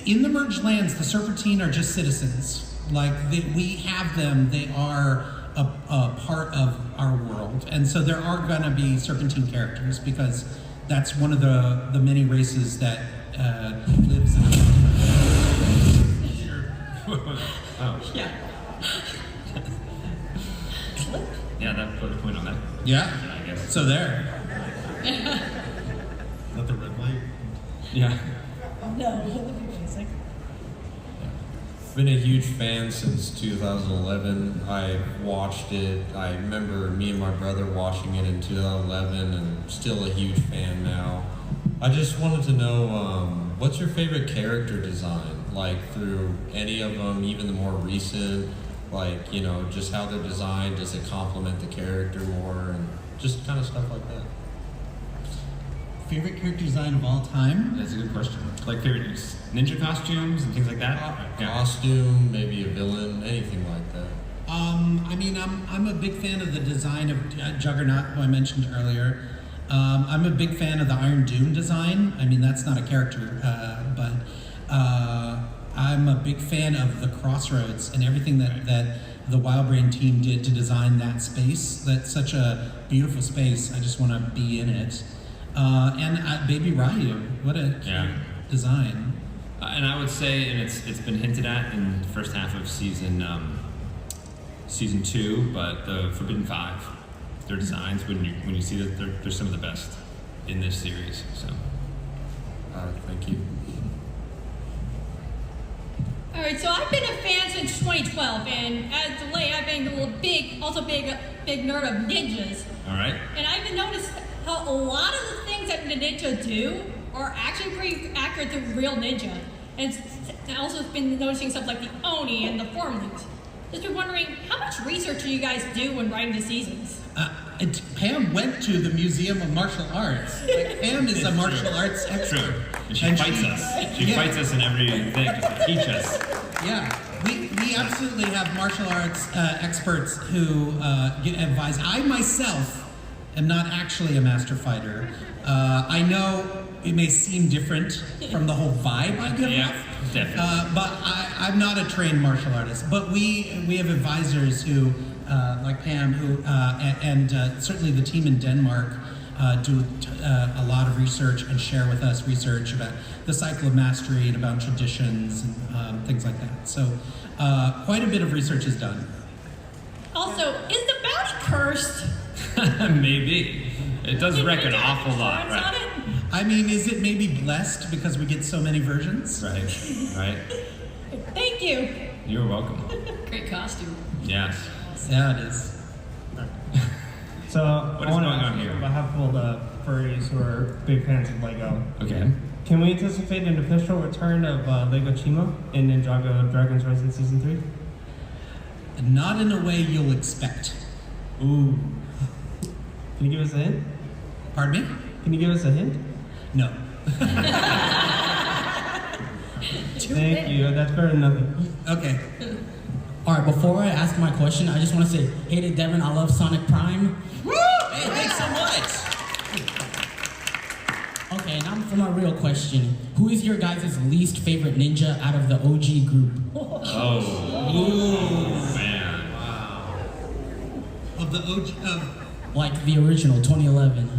in the merged lands, the Serpentine are just citizens. We have them. They are a part of our world, and so there are going to be Serpentine characters because that's one of the many races that lives in Oh. Yeah. Yeah, that put a point on that. Yeah. I guess. So there. Not the red light. Yeah. No, that would be basic. Been a huge fan since 2011. I watched it. I remember me and my brother watching it in 2011, and still a huge fan now. I just wanted to know, what's your favorite character design? Like through any of them, even the more recent, just how they're designed. Does it complement the character more, and just kind of stuff like that? Favorite character design of all time? That's a good question. Like favorite ninja costumes and things like that? Costume, maybe a villain, anything like that. I'm a big fan of the design of Juggernaut, who I mentioned earlier. I'm a big fan of the Iron Doom design. I mean, that's not a character, but I'm a big fan of the Crossroads and everything that the Wildbrain team did to design that space. That's such a beautiful space. I just want to be in it. And Baby Ryu, what a design. And I would say, and it's been hinted at in the first half of season 2, but the Forbidden 5, their designs, when you see that they're some of the best in this series. So, thank you. All right, so I've been a fan since 2012, and as of late, I've been a big nerd of ninjas. All right. And I've been noticed how a lot of the things that the ninja do are actually pretty accurate to real ninja. And I also been noticing stuff like the Oni and the Formlings. Just been wondering, how much research do you guys do when writing the seasons? Pam went to the Museum of Martial Arts. Pam is a martial arts expert. And she fights us. She fights us in everything just to teach us. Yeah. We absolutely have martial arts experts who advise. I myself am not actually a master fighter. I know it may seem different from the whole vibe I give off. Definitely. But I'm not a trained martial artist. But we have advisors who, like Pam, who and certainly the team in Denmark do a lot of research and share with us research about the cycle of mastery and about traditions and things like that. So quite a bit of research is done. Also, is the bounty cursed? Maybe. It does wreck an awful lot, Insurance on right? it? I mean, is it maybe blessed because we get so many versions? Right, right. Thank you. You're welcome. Great costume. Yes. Yeah, it is. So, What is going on here? On behalf of all the furries who are big fans of LEGO. Okay. Can we anticipate an official return of LEGO Chima in Ninjago Dragons Rising Season 3? Not in a way you'll expect. Ooh. Can you give us a hint? Pardon me? Can you give us a hint? No. Thank you. That's better than nothing. Okay. All right, before I ask my question, I just want to say, hey to Devin, I love Sonic Prime. Woo! Hey, thanks so much. Okay, now for my real question. Who is your guys' least favorite ninja out of the OG group? Oh. Ooh. Man. Wow. Of the OG, Like the original, 2011.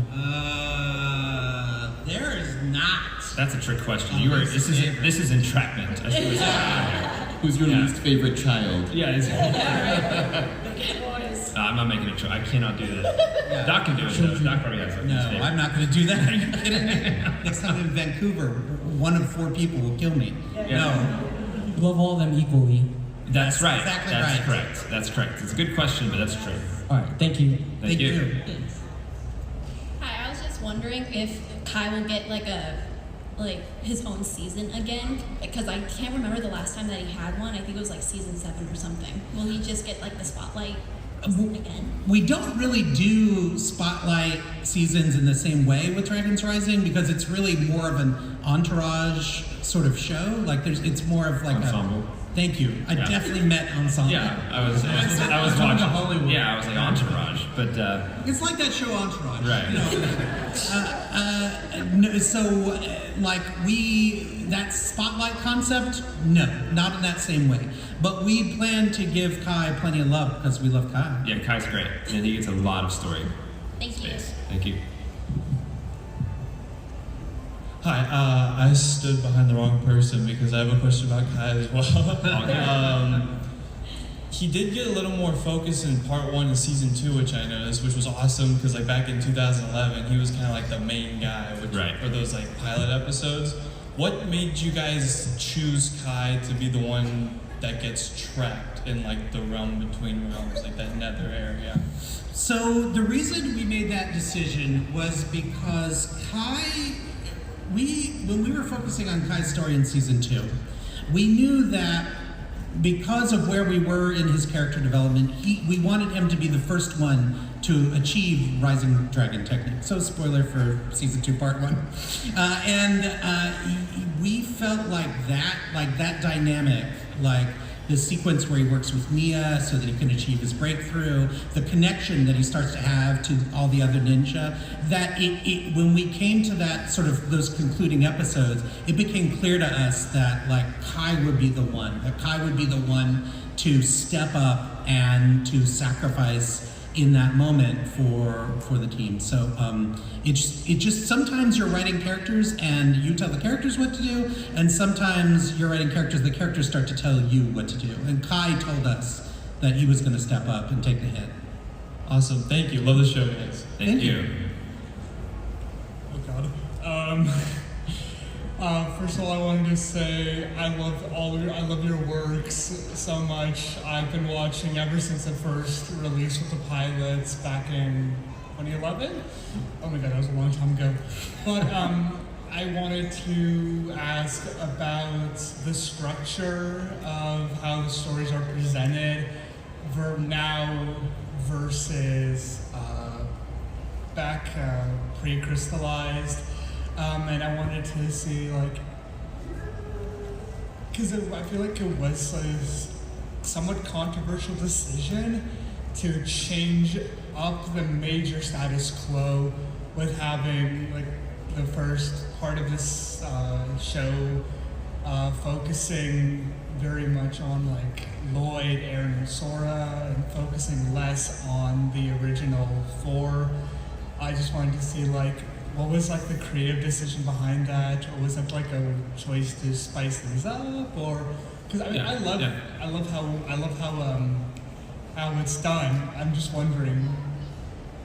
there is not. That's a trick question. This is entrapment. I see what's happening here. Who's your least favorite child? Yeah, I'm not making a choice. I cannot do that. Doc can do it. Though. Doc probably has No, I'm not going to do that. Are you kidding me? Next time in Vancouver, one of 4 people will kill me. No. You love all of them equally. That's right. Exactly That's right. correct. That's correct. It's a good question, but that's true. All right, thank you. Thank you. Hi, I was just wondering if Kai will get his own season again, because I can't remember the last time that he had one. I think it was like season 7 or something. Will he just get the spotlight again? We don't really do spotlight seasons in the same way with Dragons Rising because it's really more of an entourage sort of show. It's more of Ensemble. Thank you. I definitely met Ensemble. Yeah, I was watching Hollywood. Yeah, I was like Entourage, but it's like that show Entourage. right. That spotlight concept, no, not in that same way. But we plan to give Kai plenty of love because we love Kai. Yeah, Kai's great, and he gets a lot of story space. Thank you. Hi, I stood behind the wrong person because I have a question about Kai as well. He did get a little more focus in part 1 of season 2, which I noticed, which was awesome because back in 2011, he was kind of the main guy for those pilot episodes. What made you guys choose Kai to be the one that gets trapped in the realm between realms, that nether area? So the reason we made that decision was because Kai, when we were focusing on Kai's story in season 2, we knew that because of where we were in his character development, we wanted him to be the first one to achieve Rising Dragon technique. So spoiler for season 2, part 1. We felt that dynamic, the sequence where he works with Mia so that he can achieve his breakthrough, the connection that he starts to have to all the other ninja, that when we came to that sort of those concluding episodes, it became clear to us that Kai would be the one to step up and to sacrifice in that moment for the team. So it just sometimes you're writing characters and you tell the characters what to do, and sometimes you're writing characters, the characters start to tell you what to do. And Kai told us that he was going to step up and take the hit. Awesome, thank you. Love the show, guys. Thank you. Oh God. First of all, I wanted to say I love your works so much. I've been watching ever since the first release with the pilots back in 2011. Oh my God, that was a long time ago. But I wanted to ask about the structure of how the stories are presented now versus back pre-crystallized. And I wanted to see, because I feel like it was somewhat controversial decision to change up the major status quo with having like the first part of this show focusing very much on like Lloyd, Aaron, and Sora, and focusing less on the original four. I just wanted to see like what was like the creative decision behind that, or was it like a choice to spice things up, or because I mean I love how it's done. I'm just wondering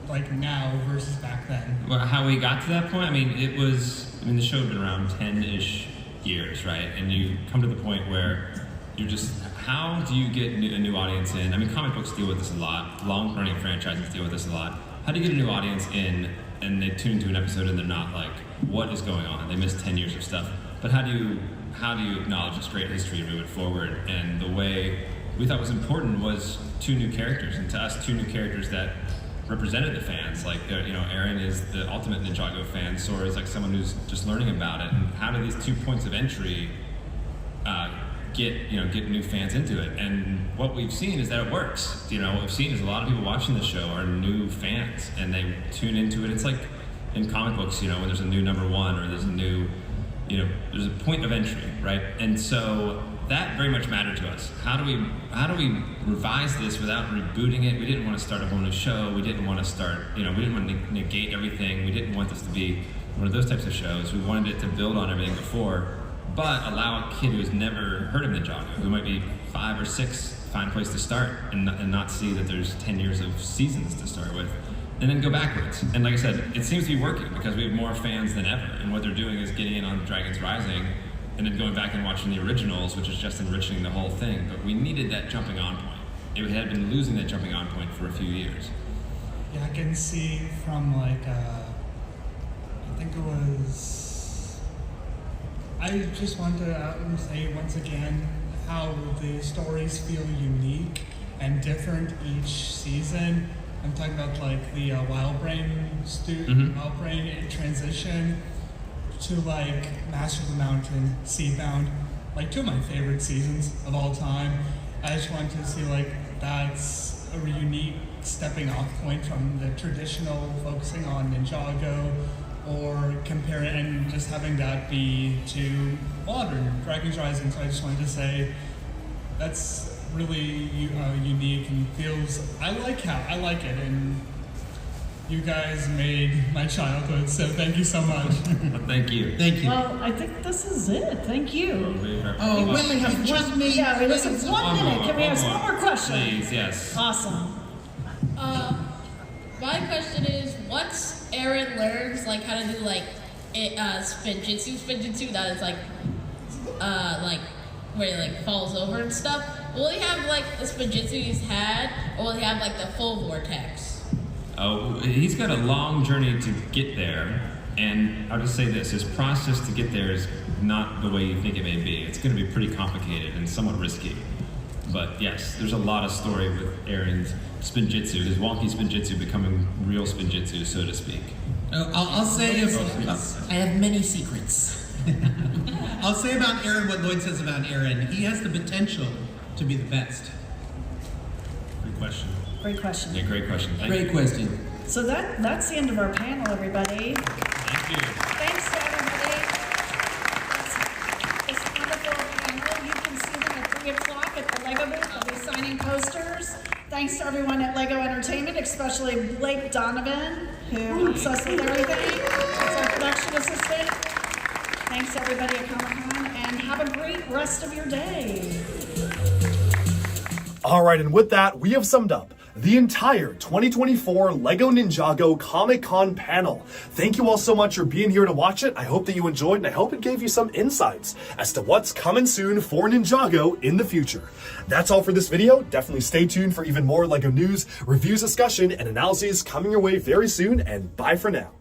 like now versus back then. Well, how we got to that point, I mean, the show had been around 10-ish years, right? And you come to the point where you're just, how do you get a new audience in? I mean, comic books deal with this a lot. Long-running franchises deal with this a lot. How do you get a new audience in and they tune to an episode and they're not like, what is going on? They missed 10 years of stuff. But how do you acknowledge this great history and move it forward? And the way we thought was important was 2 new characters, and to us, 2 new characters that represented the fans. Like, Aaron is the ultimate Ninjago fan. Sora is like someone who's just learning about it. And how do these 2 points of entry get new fans into it? And what we've seen is that it works. What we've seen is a lot of people watching the show are new fans, and they tune into it. It's like in comic books, when there's a new #1 or there's a new, there's a point of entry, right? And so that very much mattered to us. How do we revise this without rebooting it? We didn't want to start a whole new show. We didn't want to start, we didn't want to negate everything. We didn't want this to be one of those types of shows. We wanted it to build on everything before, but allow a kid who's never heard of Ninjago, who might be 5 or 6, find a place to start and not see that there's 10 years of seasons to start with, and then go backwards. And like I said, it seems to be working because we have more fans than ever, and what they're doing is getting in on Dragons Rising and then going back and watching the originals, which is just enriching the whole thing. But we needed that jumping on point. It had been losing that jumping on point for a few years. Yeah, I can see from like, I think it was, I just want to say once again how the stories feel unique and different each season. I'm talking about like the Wild Brain Wild Brain transition to like Master of the Mountain, Seabound, like 2 of my favorite seasons of all time. I just wanted to see like that's a unique stepping off point from the traditional focusing on Ninjago, or compare it and just having that be to modern Dragons Rising. So I just wanted to say that's really unique and feels, I like it, and you guys made my childhood, so thank you so much. Thank you. Thank you. Well, I think this is it. Thank you. Oh, wait, we have just me. Yeah, this is 1 minute. Can we ask one more question? Please, yes. Awesome. My question is, once Aaron learns like how to do like spinjitzu that is like where he like falls over and stuff, will he have like the spinjitzu he's had, or will he have like the full vortex? Oh, he's got a long journey to get there, and I'll just say this, his process to get there is not the way you think it may be. It's going to be pretty complicated and somewhat risky. But yes, there's a lot of story with Aaron's spinjitzu, his wonky spinjitzu becoming real spinjitzu, so to speak. I'll say I have many secrets. I'll say about Aaron what Lloyd says about Aaron. He has the potential to be the best. Good question. Great question. Yeah, great question. Great question. So that's the end of our panel, everybody. Thank you. Thanks to everybody. It's a wonderful panel. You can see them at 3 o'clock at the LEGO booth. They'll be signing posters. Thanks to everyone at LEGO Entertainment, especially Blake Donovan, who helps us with everything. That's our production assistant. Thanks to everybody at Comic-Con, and have a great rest of your day. All right, and with that, we have summed up the entire 2024 LEGO Ninjago Comic-Con panel. Thank you all so much for being here to watch it. I hope that you enjoyed, and I hope it gave you some insights as to what's coming soon for Ninjago in the future. That's all for this video. Definitely stay tuned for even more LEGO news, reviews, discussion, and analyses coming your way very soon, and bye for now.